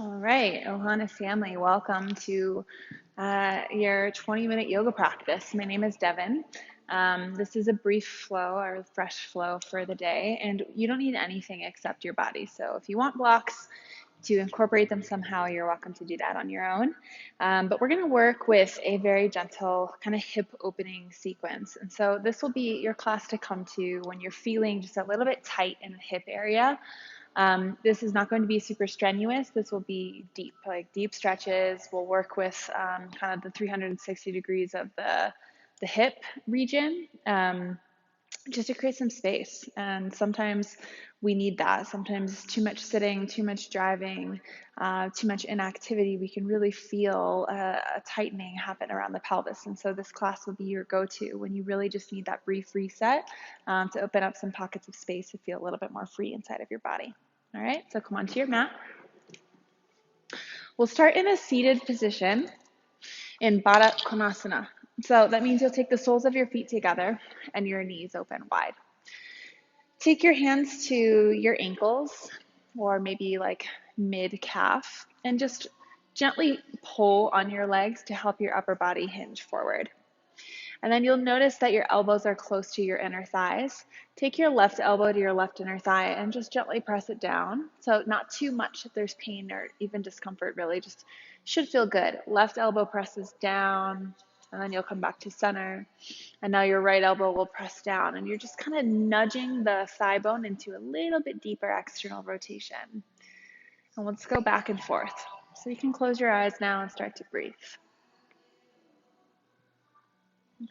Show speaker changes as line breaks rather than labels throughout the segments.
All right, Ohana family, welcome to your 20-minute yoga practice. My name is Devon. This is a brief flow or fresh flow for the day, and you don't need anything except your body. So if you want blocks to incorporate them somehow, you're welcome to do that on your own. But we're going to work with a very gentle kind of hip opening sequence. And so this will be your class to come to when you're feeling just a little bit tight in the hip area. This is not going to be super strenuous. This will be deep, like deep stretches. We'll work with kind of the 360 degrees of the hip region, just to create some space. And sometimes we need that. Sometimes too much sitting, too much driving, too much inactivity, we can really feel a tightening happen around the pelvis. And so this class will be your go-to when you really just need that brief reset to open up some pockets of space to feel a little bit more free inside of your body. All right, so come onto your mat. We'll start in a seated position in Baddha Konasana. So that means you'll take the soles of your feet together and your knees open wide. Take your hands to your ankles or maybe like mid-calf and just gently pull on your legs to help your upper body hinge forward. And then you'll notice that your elbows are close to your inner thighs. Take your left elbow to your left inner thigh and just gently press it down. So not too much if there's pain or even discomfort, really just should feel good. Left elbow presses down, and then you'll come back to center. And now your right elbow will press down, and you're just kind of nudging the thigh bone into a little bit deeper external rotation. And let's go back and forth. So you can close your eyes now and start to breathe.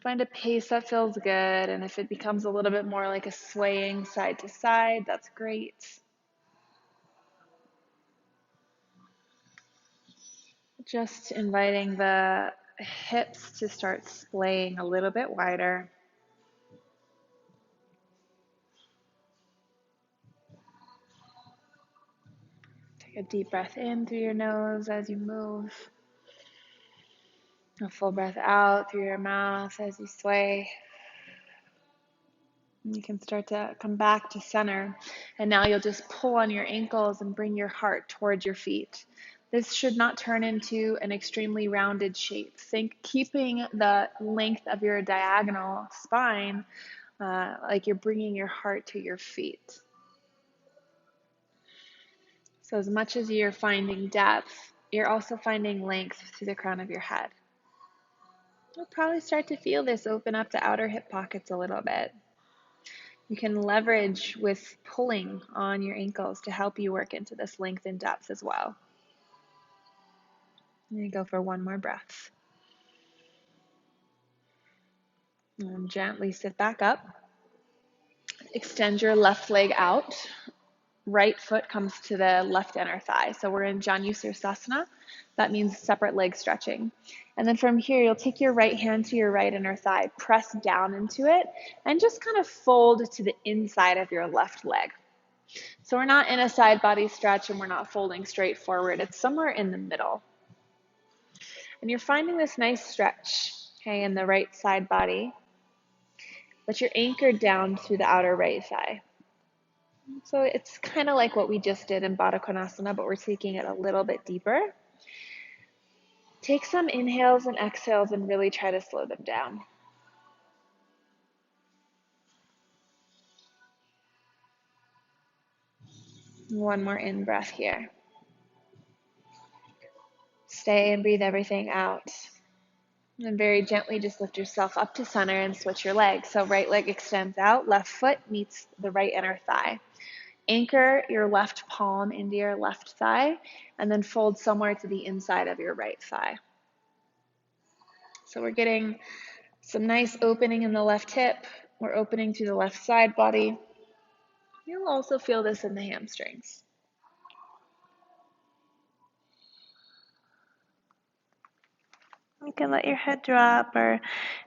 Find a pace that feels good, and if it becomes a little bit more like a swaying side to side, that's great. Just inviting the hips to start splaying a little bit wider. Take a deep breath in through your nose as you move. A full breath out through your mouth as you sway. You can start to come back to center. And now you'll just pull on your ankles and bring your heart towards your feet. This should not turn into an extremely rounded shape. Think keeping the length of your diagonal spine like you're bringing your heart to your feet. So as much as you're finding depth, you're also finding length through the crown of your head. You'll probably start to feel this open up the outer hip pockets a little bit. You can leverage with pulling on your ankles to help you work into this length and depth as well. And you go for one more breath. And gently sit back up. Extend your left leg out. Right foot comes to the left inner thigh. So we're in Janu Sirsasana. That means separate leg stretching. And then from here, you'll take your right hand to your right inner thigh, press down into it, and just kind of fold to the inside of your left leg. So we're not in a side body stretch and we're not folding straight forward. It's somewhere in the middle. And you're finding this nice stretch, okay, in the right side body, but you're anchored down through the outer right thigh. So it's kind of like what we just did in Baddha Konasana, but we're taking it a little bit deeper. Take some inhales and exhales and really try to slow them down. One more in breath here. Stay and breathe everything out. And very gently just lift yourself up to center and switch your legs. So right leg extends out, left foot meets the right inner thigh. Anchor your left palm into your left thigh and then fold somewhere to the inside of your right thigh. So we're getting some nice opening in the left hip. We're opening through the left side body. You'll also feel this in the hamstrings. You can let your head drop, or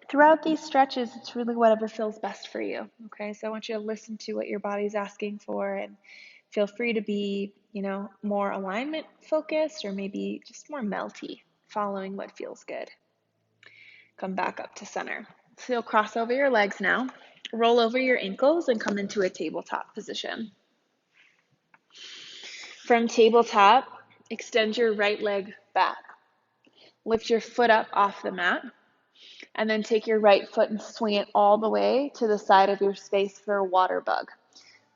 throughout these stretches, it's really whatever feels best for you. Okay, so I want you to listen to what your body's asking for and feel free to be, more alignment focused or maybe just more melty, following what feels good. Come back up to center. So you'll cross over your legs now, roll over your ankles and come into a tabletop position. From tabletop, extend your right leg back. Lift your foot up off the mat, and then take your right foot and swing it all the way to the side of your space for a water bug.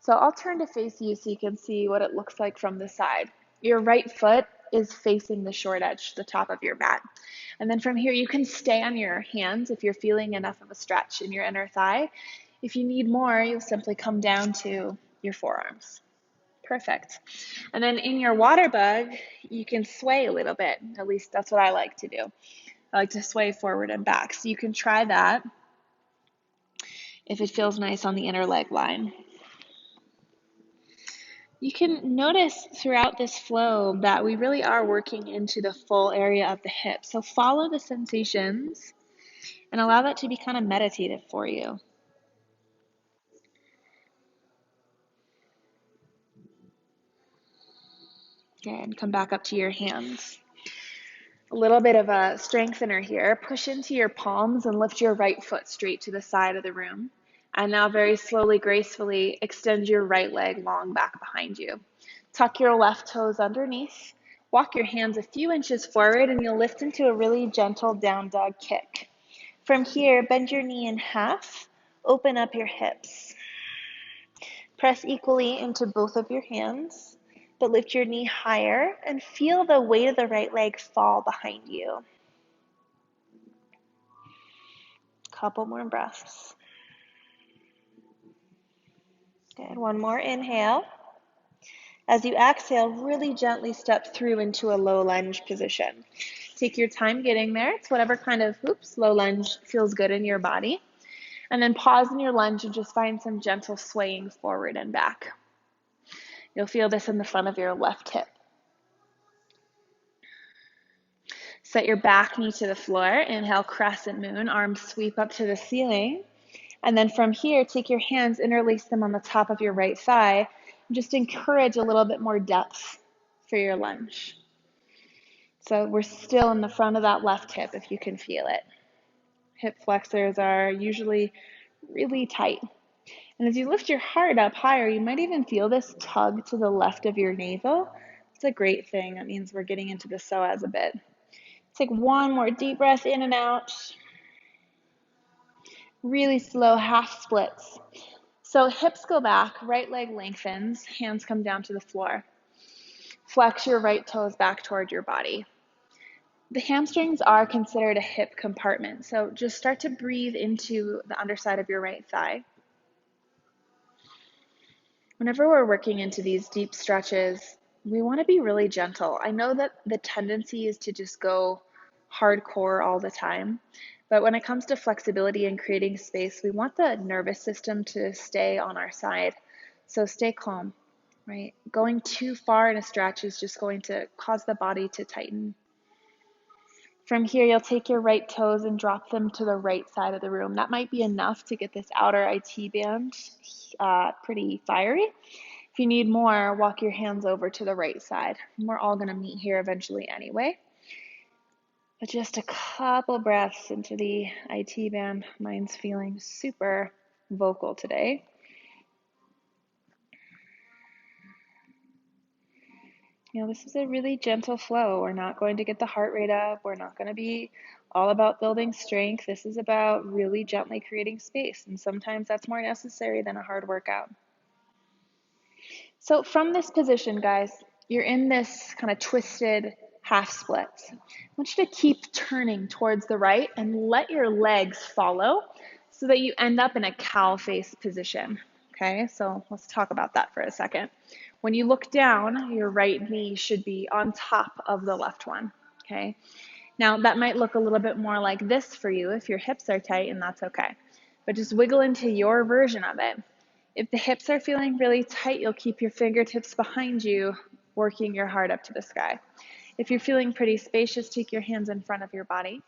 So I'll turn to face you so you can see what it looks like from the side. Your right foot is facing the short edge, the top of your mat. And then from here, you can stay on your hands if you're feeling enough of a stretch in your inner thigh. If you need more, you'll simply come down to your forearms. Perfect. And then in your water bug, you can sway a little bit. At least that's what I like to do. I like to sway forward and back. So you can try that if it feels nice on the inner leg line. You can notice throughout this flow that we really are working into the full area of the hip. So follow the sensations and allow that to be kind of meditative for you. Okay, and come back up to your hands. A little bit of a strengthener here. Push into your palms and lift your right foot straight to the side of the room. And now very slowly, gracefully extend your right leg long back behind you. Tuck your left toes underneath. Walk your hands a few inches forward and you'll lift into a really gentle down dog kick. From here, bend your knee in half. Open up your hips. Press equally into both of your hands, but lift your knee higher and feel the weight of the right leg fall behind you. Couple more breaths. Good. One more inhale. As you exhale, really gently step through into a low lunge position. Take your time getting there. It's whatever kind of, low lunge feels good in your body. And then pause in your lunge and just find some gentle swaying forward and back. You'll feel this in the front of your left hip. Set your back knee to the floor. Inhale, crescent moon. Arms sweep up to the ceiling. And then from here, take your hands, interlace them on the top of your right thigh. And just encourage a little bit more depth for your lunge. So we're still in the front of that left hip if you can feel it. Hip flexors are usually really tight. And as you lift your heart up higher, you might even feel this tug to the left of your navel. It's a great thing. That means we're getting into the psoas a bit. Take one more deep breath in and out. Really slow half splits. So hips go back, right leg lengthens, hands come down to the floor. Flex your right toes back toward your body. The hamstrings are considered a hip compartment, so just start to breathe into the underside of your right thigh. Whenever we're working into these deep stretches, we want to be really gentle. I know that the tendency is to just go hardcore all the time, but when it comes to flexibility and creating space, we want the nervous system to stay on our side. So stay calm, right? Going too far in a stretch is just going to cause the body to tighten. From here, you'll take your right toes and drop them to the right side of the room. That might be enough to get this outer IT band pretty fiery. If you need more, walk your hands over to the right side. We're all going to meet here eventually anyway. But just a couple breaths into the IT band. Mine's feeling super vocal today. This is a really gentle flow. We're not going to get the heart rate up. We're not going to be all about building strength. This is about really gently creating space. And sometimes that's more necessary than a hard workout. So from this position, guys, you're in this kind of twisted half split. I want you to keep turning towards the right and let your legs follow so that you end up in a cow face position. Okay, so let's talk about that for a second. When you look down, your right knee should be on top of the left one, okay? Now, that might look a little bit more like this for you if your hips are tight, and that's okay. But just wiggle into your version of it. If the hips are feeling really tight, you'll keep your fingertips behind you, working your heart up to the sky. If you're feeling pretty spacious, take your hands in front of your body.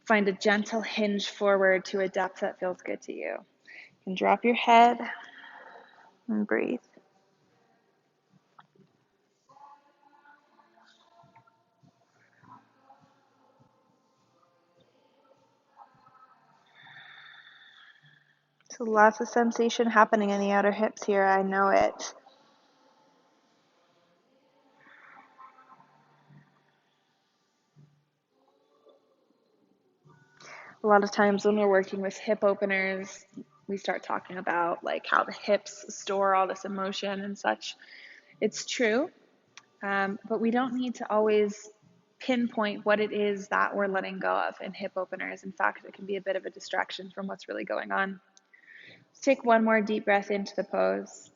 Find a gentle hinge forward to a depth that feels good to you. You can drop your head and breathe. So lots of sensation happening in the outer hips here. I know it. A lot of times when we're working with hip openers, we start talking about like how the hips store all this emotion and such. It's true, but we don't need to always pinpoint what it is that we're letting go of in hip openers. In fact, it can be a bit of a distraction from what's really going on. Let's take one more deep breath into the pose.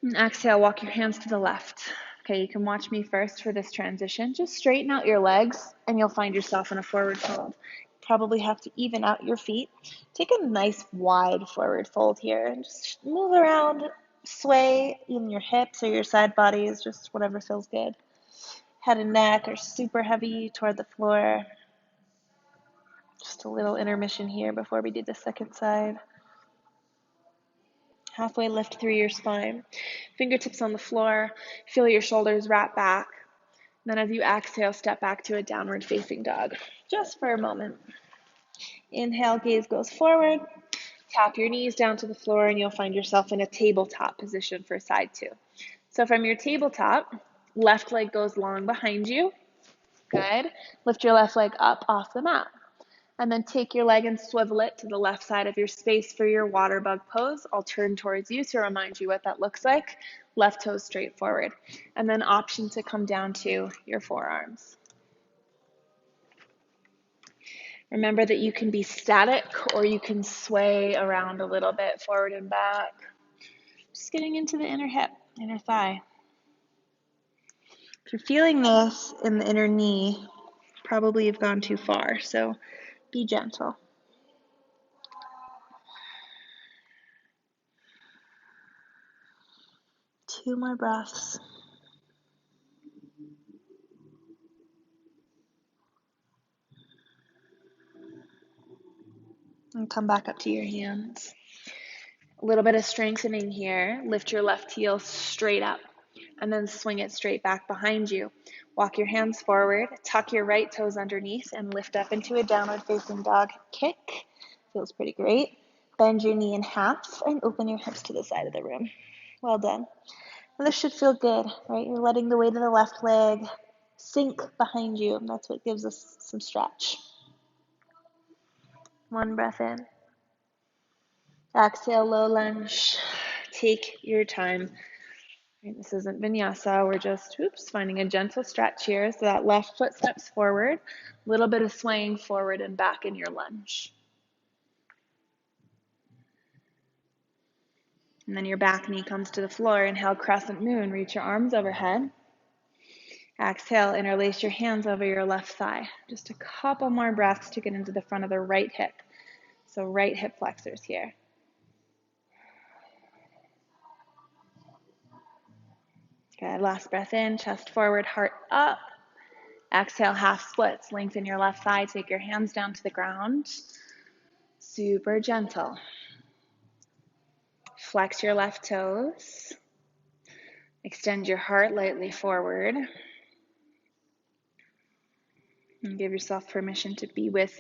And exhale, walk your hands to the left. Okay, you can watch me first for this transition. Just straighten out your legs and you'll find yourself in a forward fold. Probably have to even out your feet. Take a nice wide forward fold here and just move around, sway in your hips or your side bodies, just whatever feels good. Head and neck are super heavy toward the floor. Just a little intermission here before we do the second side. Halfway lift through your spine. Fingertips on the floor. Feel your shoulders wrap back. Then as you exhale, step back to a downward facing dog. Just for a moment. Inhale, gaze goes forward. Tap your knees down to the floor and you'll find yourself in a tabletop position for side two. So from your tabletop, left leg goes long behind you. Good. Lift your left leg up off the mat. And then take your leg and swivel it to the left side of your space for your water bug pose. I'll turn towards you to remind you what that looks like. Left toes straight forward. And then option to come down to your forearms. Remember that you can be static or you can sway around a little bit forward and back. Just getting into the inner hip, inner thigh. If you're feeling this in the inner knee, probably you've gone too far, so be gentle. Two more breaths. And come back up to your hands. A little bit of strengthening here. Lift your left heel straight up and then swing it straight back behind you. Walk your hands forward, tuck your right toes underneath and lift up into a downward facing dog kick. Feels pretty great. Bend your knee in half and open your hips to the side of the room. Well done. And this should feel good, right? You're letting the weight of the left leg sink behind you. And that's what gives us some stretch. One breath in. Exhale, low lunge. Take your time. This isn't vinyasa. We're just, finding a gentle stretch here. So that left foot steps forward. A little bit of swaying forward and back in your lunge. And then your back knee comes to the floor. Inhale, crescent moon. Reach your arms overhead. Exhale, interlace your hands over your left thigh. Just a couple more breaths to get into the front of the right hip. So right hip flexors here. Good. Last breath in, chest forward, heart up. Exhale, half splits. Lengthen your left thigh. Take your hands down to the ground. Super gentle. Flex your left toes. Extend your heart lightly forward. And give yourself permission to be with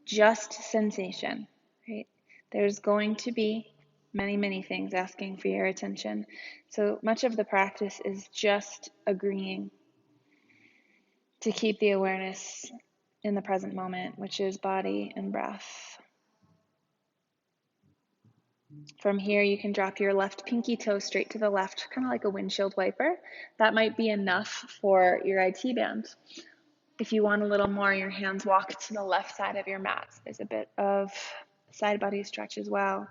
just sensation, right? There's going to be many, many things asking for your attention. So much of the practice is just agreeing to keep the awareness in the present moment, which is body and breath. From here, you can drop your left pinky toe straight to the left, kind of like a windshield wiper. That might be enough for your IT band. If you want a little more, your hands walk to the left side of your mat. There's a bit of side body stretch as well.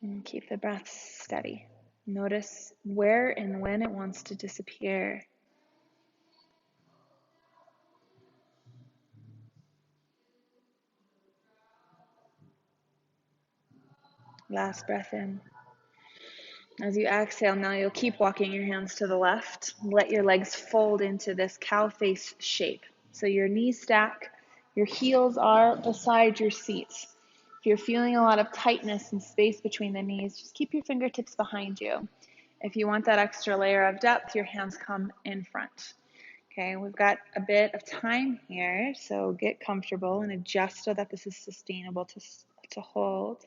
And keep the breath steady. Notice where and when it wants to disappear. Last breath in. As you exhale, now you'll keep walking your hands to the left. Let your legs fold into this cow face shape. So your knees stack, your heels are beside your seats. If you're feeling a lot of tightness and space between the knees, just keep your fingertips behind you. If you want that extra layer of depth, your hands come in front. Okay, we've got a bit of time here, so get comfortable and adjust so that this is sustainable to hold.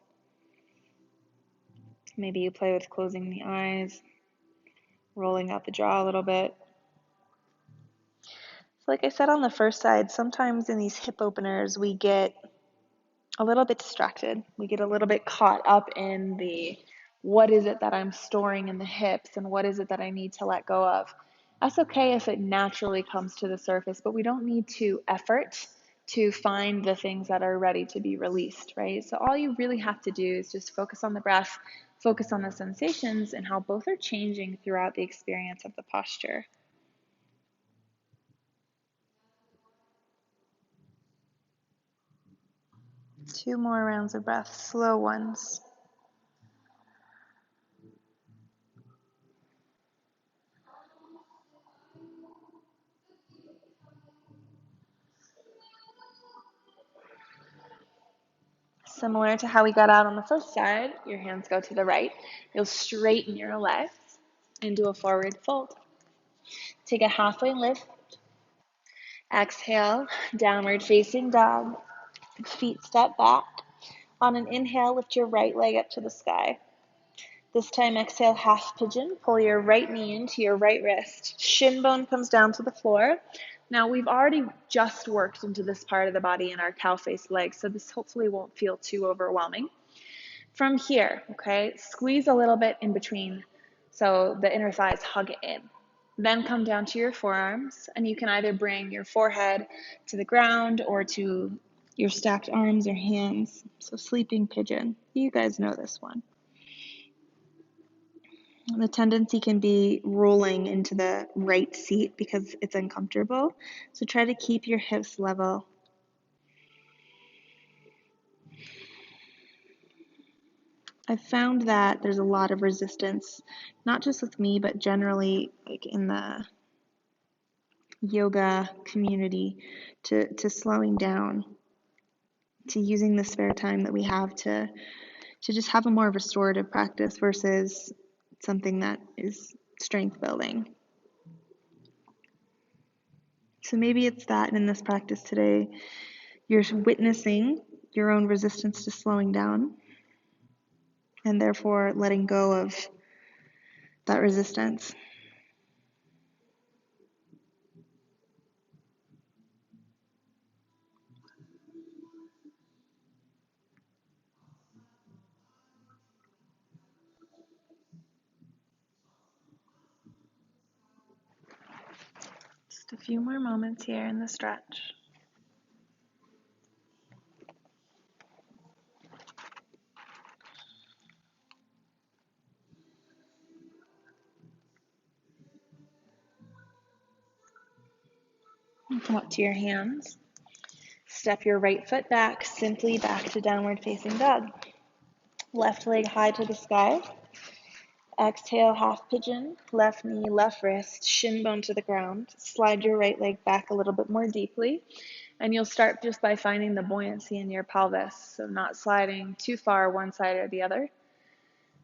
Maybe you play with closing the eyes, rolling out the jaw a little bit. So like I said on the first side, sometimes in these hip openers, we get a little bit distracted. We get a little bit caught up in the what is it that I'm storing in the hips and what is it that I need to let go of. That's okay if it naturally comes to the surface, but we don't need to effort to find the things that are ready to be released, right? So all you really have to do is just focus on the breath, focus on the sensations and how both are changing throughout the experience of the posture. Two more rounds of breath, slow ones. Similar to how we got out on the first side, your hands go to the right. You'll straighten your legs into a forward fold. Take a halfway lift. Exhale, downward facing dog. Feet step back. On an inhale, lift your right leg up to the sky. This time, exhale, half pigeon. Pull your right knee into your right wrist. Shin bone comes down to the floor. Now, we've already just worked into this part of the body in our cow face legs, so this hopefully won't feel too overwhelming. From here, okay, squeeze a little bit in between so the inner thighs hug in. Then come down to your forearms, and you can either bring your forehead to the ground or to your stacked arms or hands. So sleeping pigeon. You guys know this one. The tendency can be rolling into the right seat because it's uncomfortable. So try to keep your hips level. I've found that there's a lot of resistance, not just with me, but generally like in the yoga community to slowing down, to using the spare time that we have to just have a more restorative practice versus something that is strength building. So maybe it's that in this practice today, you're witnessing your own resistance to slowing down and therefore letting go of that resistance. Just a few more moments here in the stretch. Come up to your hands. Step your right foot back, simply back to downward facing dog. Left leg high to the sky. Exhale, half pigeon, left knee, left wrist, shin bone to the ground. Slide your right leg back a little bit more deeply. And you'll start just by finding the buoyancy in your pelvis. So not sliding too far one side or the other.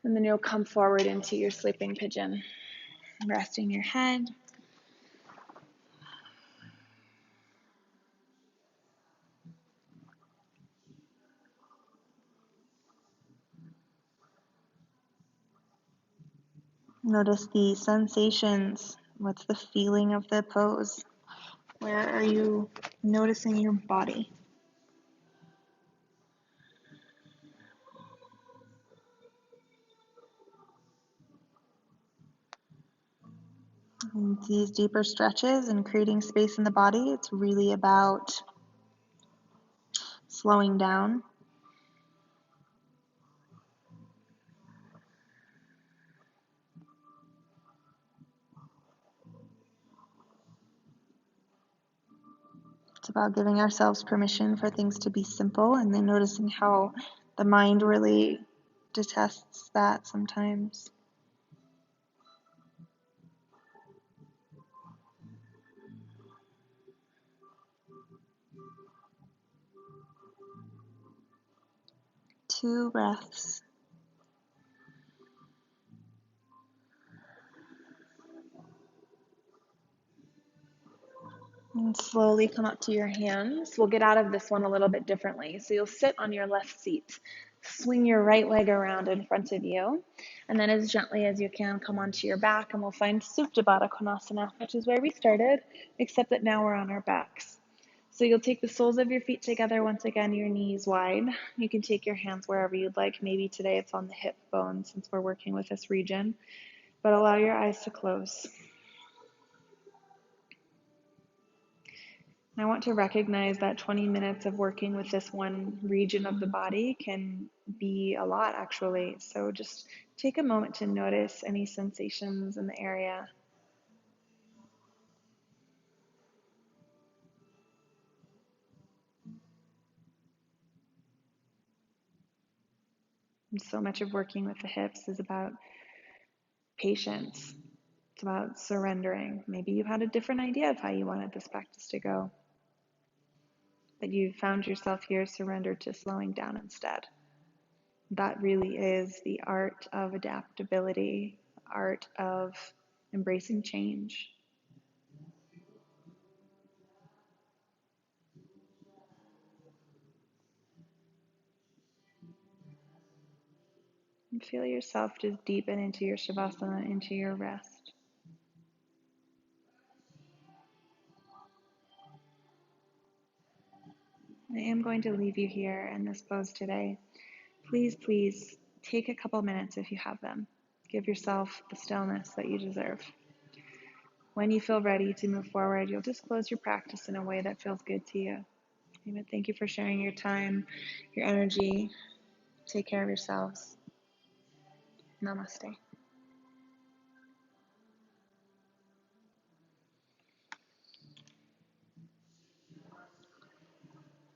And then you'll come forward into your sleeping pigeon. Resting your head. Notice the sensations. What's the feeling of the pose? Where are you noticing your body? And these deeper stretches and creating space in the body, it's really about slowing down. It's about giving ourselves permission for things to be simple and then noticing how the mind really detests that sometimes. Two breaths. And slowly come up to your hands. We'll get out of this one a little bit differently. So you'll sit on your left seat. Swing your right leg around in front of you, and then as gently as you can, come onto your back, and we'll find Supta Baddha Konasana, which is where we started, except that now we're on our backs. So you'll take the soles of your feet together, once again, your knees wide. You can take your hands wherever you'd like. Maybe today it's on the hip bone since we're working with this region, but allow your eyes to close. I want to recognize that 20 minutes of working with this one region of the body can be a lot, actually. So just take a moment to notice any sensations in the area. And so much of working with the hips is about patience. It's about surrendering. Maybe you had a different idea of how you wanted this practice to go, but you found yourself here surrendered to slowing down instead. That really is the art of adaptability, art of embracing change. And feel yourself just deepen into your Shavasana, into your rest. I am going to leave you here in this pose today. Please, please take a couple minutes if you have them. Give yourself the stillness that you deserve. When you feel ready to move forward, you'll just close your practice in a way that feels good to you. Amen. Thank you for sharing your time, your energy. Take care of yourselves. Namaste.